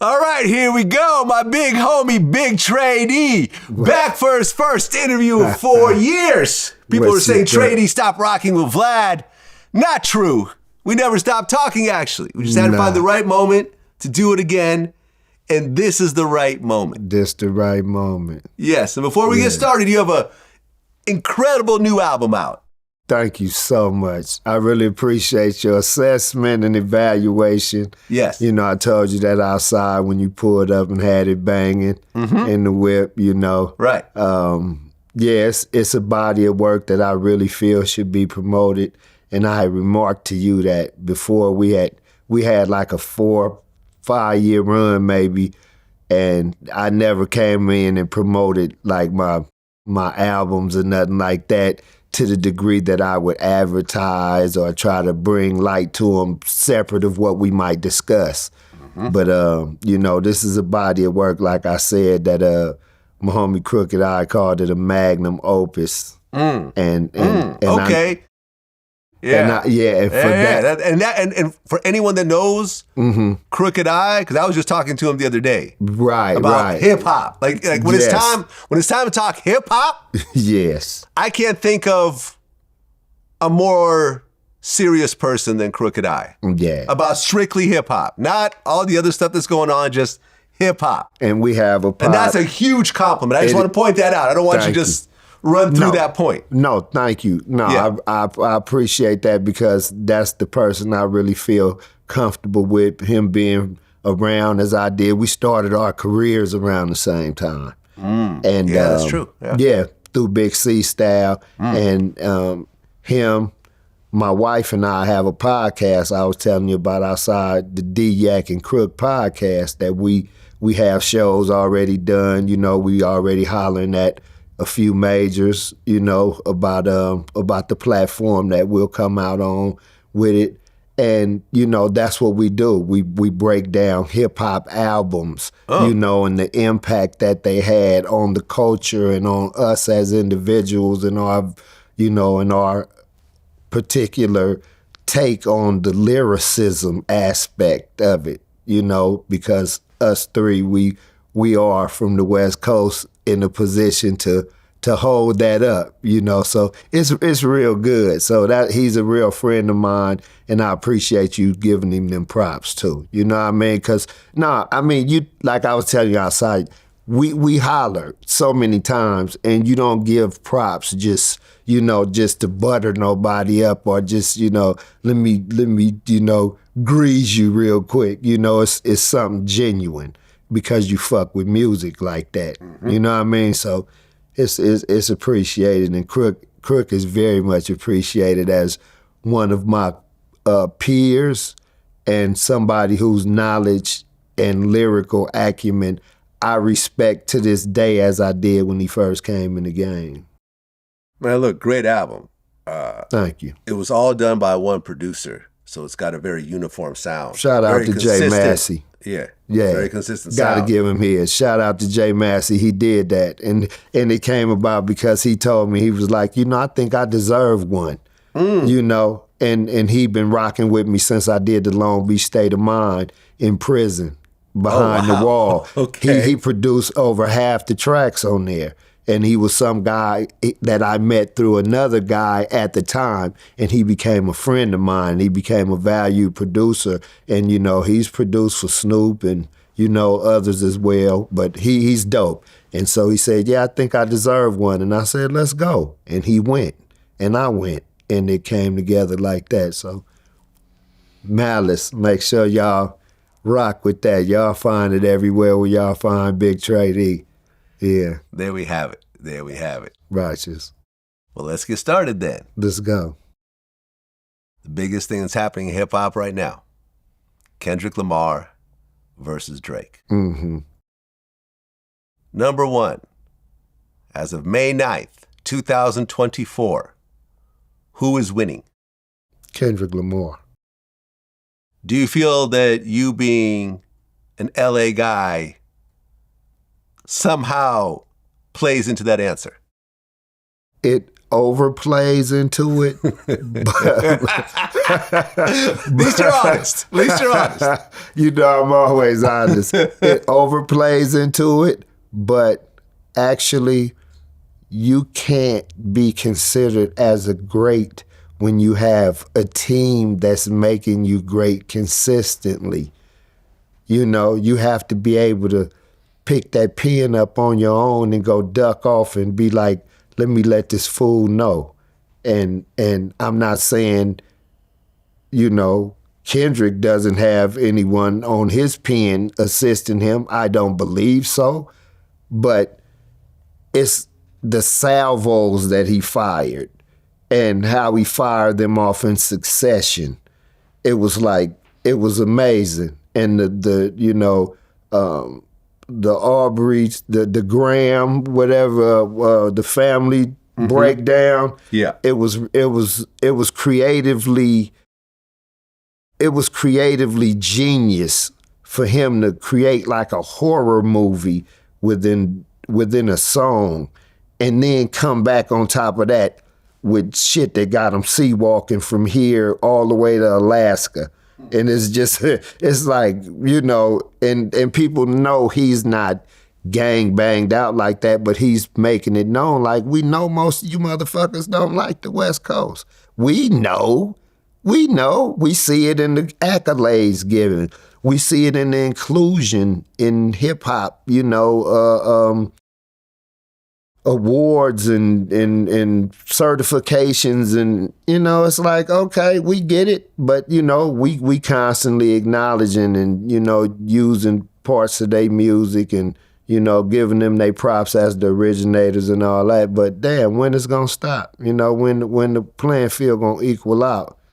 All right, here we go. My big homie, Big Tray Deee. Back for his first interview in 4 years. People were saying Tray Deee stopped rocking with Vlad. Not true. We never stopped talking, actually. We just had to find the right moment to do it again. And this is the right moment. This the right moment. Yes, and before we get started, you have an incredible new album out. Thank you so much. I really appreciate your assessment and evaluation. Yes. You know, I told you that outside when you pulled up and had it banging in the whip, you know. Right. Yes, it's a body of work that I really feel should be promoted. And I had remarked to you that before we had like a 4-5 year run maybe, and I never came in and promoted like my albums or nothing like that to the degree that I would advertise or try to bring light to them separate of what we might discuss. But, you know, this is a body of work, like I said, that my homie Crooked I called it a magnum opus. And okay. And for anyone that knows Crooked I, because I was just talking to him the other day, about hip hop. Like when it's time to talk hip hop, yes, I can't think of a more serious person than Crooked I. Yeah, about strictly hip hop, not all the other stuff that's going on, just hip hop. And we have and that's a huge compliment. I just want to point that out. I don't want you just run through that point. No, thank you. No, I appreciate that because that's the person I really feel comfortable with, him being around as I did. We started our careers around the same time. And that's true. Yeah, through Big C Style. And him, my wife and I have a podcast I was telling you about outside the D-Yak and Crook podcast that we have shows already done. You know, we already hollering at a few majors, you know, about the platform that we'll come out on with it. And, you know, that's what we do. We break down hip-hop albums, you know, and the impact that they had on the culture and on us as individuals and our, you know, and our particular take on the lyricism aspect of it, you know, because us three, we are from the West Coast in a position to hold that up, you know. So it's real good. So that he's a real friend of mine, and I appreciate you giving him them props too. You know what I mean? Because you, like I was telling you outside, we holler so many times, and you don't give props just to butter nobody up or just, you know, let me you know, grease you real quick. You know, it's something genuine. Because you fuck with music like that, you know what I mean? So it's appreciated, and Crook is very much appreciated as one of my peers and somebody whose knowledge and lyrical acumen I respect to this day as I did when he first came in the game. Man, look, great album. Thank you. It was all done by one producer, so it's got a very uniform sound. Shout out to Jay Massey. Yeah. Very consistent sound. Gotta give him his. Shout out to Jay Massey. He did that. And it came about because he told me, he was like, you know, I think I deserve one. You know, and he been rocking with me since I did the Long Beach State of Mind in prison behind the wall. Okay. He produced over half the tracks on there. And he was some guy that I met through another guy at the time, and he became a friend of mine. He became a valued producer, and, you know, he's produced for Snoop and, you know, others as well, but he's dope. And so he said, yeah, I think I deserve one. And I said, let's go. And he went, and I went, and it came together like that. So Malice, make sure y'all rock with that. Y'all find it everywhere where y'all find Big Tray Deee. Yeah. There we have it. Righteous. Well, let's get started then. Let's go. The biggest thing that's happening in hip-hop right now, Kendrick Lamar versus Drake. Number one, as of May 9th, 2024, who is winning? Kendrick Lamar. Do you feel that you being an LA guy somehow plays into that answer? It overplays into it. At least you're honest. At least you're honest. You know, I'm always honest. It overplays into it, but actually, you can't be considered as a great when you have a team that's making you great consistently. You know, you have to be able to pick that pen up on your own and go duck off and be like, let me let this fool know. And I'm not saying, you know, Kendrick doesn't have anyone on his pen assisting him. I don't believe so. But it's the salvos that he fired and how he fired them off in succession. It was amazing. And the Aubrey's, the Graham, whatever, the family breakdown. Yeah. It was creatively genius for him to create like a horror movie within a song, and then come back on top of that with shit that got him sea walking from here all the way to Alaska. And it's just, it's like, you know, and people know he's not gang banged out like that, but he's making it known. Like, we know most of you motherfuckers don't like the West Coast. We know. We see it in the accolades given. We see it in the inclusion in hip hop, you know, awards and certifications, and you know, it's like, okay, we get it, but you know, we constantly acknowledging and, you know, using parts of their music and, you know, giving them their props as the originators and all that. But damn, when it's gonna stop? You know, when the playing field gonna equal out?